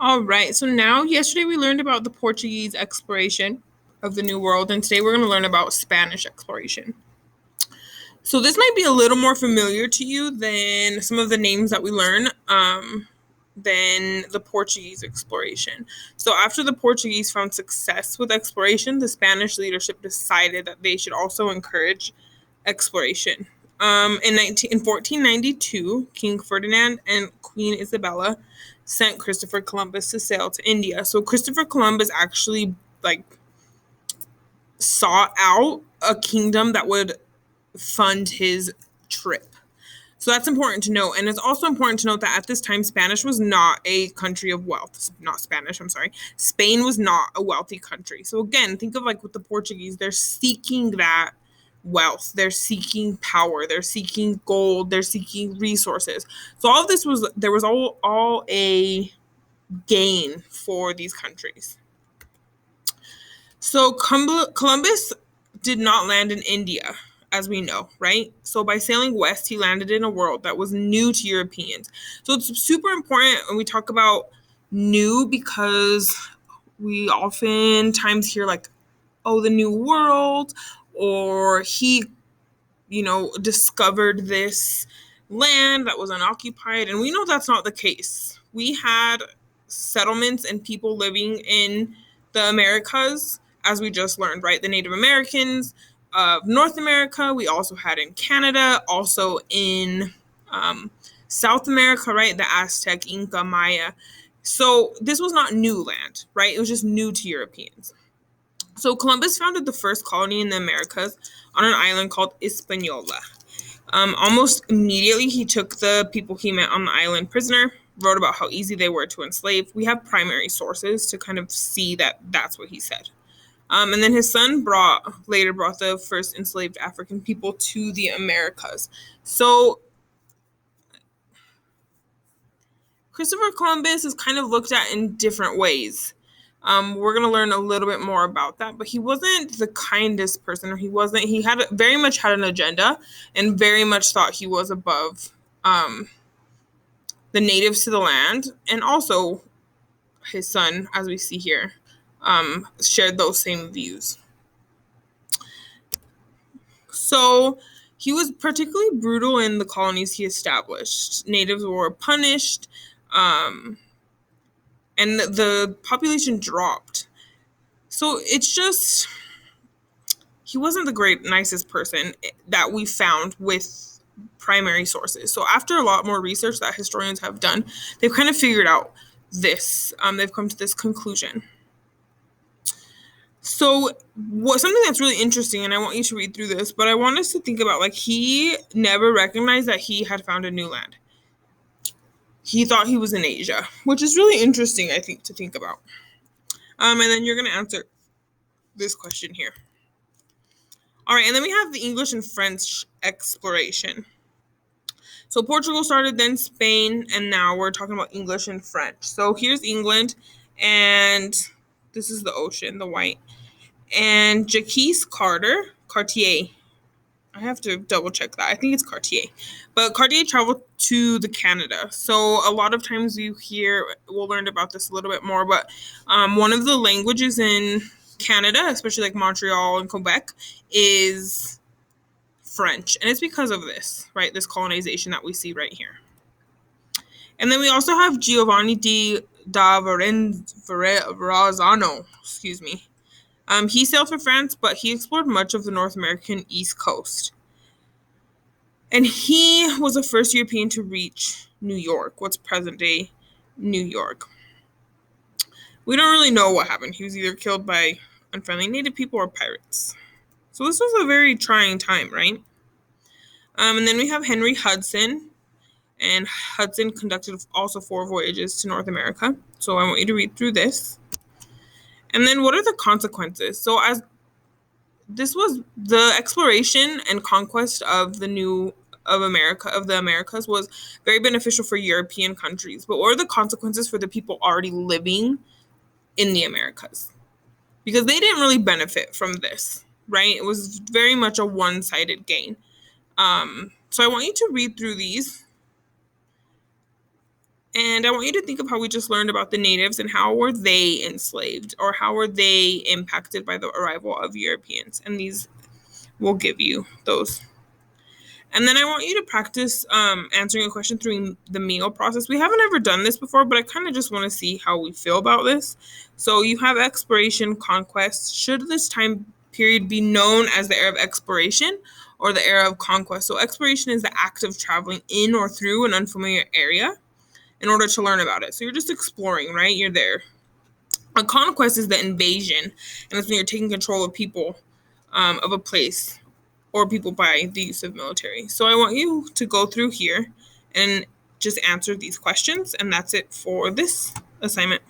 All right, so now yesterday we learned about the Portuguese exploration of the New World, and today we're going to learn about Spanish exploration. So this might be a little more familiar to you than some of the names that we learn than the Portuguese exploration. So after the Portuguese found success with exploration, the Spanish leadership decided that they should also encourage exploration. In 1492, King Ferdinand and Queen Isabella sent Christopher Columbus to sail to India. So Christopher Columbus actually sought out a kingdom that would fund his trip. So that's important to note. And it's also important to note that at this time, Spanish was not a country of wealth. Not Spanish, I'm sorry. Spain was not a wealthy country. So again, think of like with the Portuguese, they're seeking that wealth. They're seeking power. They're seeking gold. They're seeking resources. So all of this there was all a gain for these countries. So Columbus did not land in India, as we know, right? So by sailing west, he landed in a world that was new to Europeans. So it's super important when we talk about new because we oftentimes hear like, oh, the new world, or he, discovered this land that was unoccupied. And we know that's not the case. We had settlements and people living in the Americas, as we just learned, right? The Native Americans of North America. We also had in Canada, also in South America, right? The Aztec, Inca, Maya. So this was not new land, right? It was just new to Europeans. So Columbus founded the first colony in the Americas on an island called Hispaniola. Almost immediately, he took the people he met on the island prisoner, wrote about how easy they were to enslave. We have primary sources to kind of see that that's what he said. And then his son later brought the first enslaved African people to the Americas. So Christopher Columbus is kind of looked at in different ways. We're going to learn a little bit more about that, but he wasn't the kindest person, or he had very much had an agenda and very much thought he was above the natives to the land. And also his son, as we see here, shared those same views. So he was particularly brutal in the colonies he established. Natives were punished, and the population dropped. So it's just, he wasn't the nicest person that we found with primary sources. So after a lot more research that historians have done, they've kind of figured out this. They've come to this conclusion. So something that's really interesting, and I want you to read through this, but I want us to think about, like, he never recognized that he had found a new land. He thought he was in Asia, which is really interesting, I think, to think about. And then you're going to answer this question here. All right, and then we have the English and French exploration. So Portugal started, then Spain, and now we're talking about English and French. So here's England, and this is the ocean, the white. And Jacques Cartier, I have to double check that. I think it's Cartier. But Cartier traveled to the Canada. So a lot of times we'll learn about this a little bit more, but one of the languages in Canada, especially like Montreal and Quebec, is French. And it's because of this, right? This colonization that we see right here. And then we also have Giovanni da Verrazzano, he sailed for France, but he explored much of the North American East Coast. And he was the first European to reach New York, what's present-day New York. We don't really know what happened. He was either killed by unfriendly native people or pirates. So this was a very trying time, right? And then we have Henry Hudson. And Hudson conducted also 4 voyages to North America. So I want you to read through this. And then what are the consequences? So as this was the exploration and conquest of the Americas was very beneficial for European countries. But what are the consequences for the people already living in the Americas? Because they didn't really benefit from this, right? It was very much a one-sided gain. So I want you to read through these. And I want you to think of how we just learned about the natives and how were they enslaved or how were they impacted by the arrival of Europeans. And these will give you those. And then I want you to practice answering a question through the meal process. We haven't ever done this before, but I kind of just want to see how we feel about this. So you have exploration, conquest. Should this time period be known as the era of exploration or the era of conquest? So exploration is the act of traveling in or through an unfamiliar area in order to learn about it. So you're just exploring, right? You're there. A conquest is the invasion, and it's when you're taking control of people, of a place, or people by the use of military. So I want you to go through here and just answer these questions, and that's it for this assignment.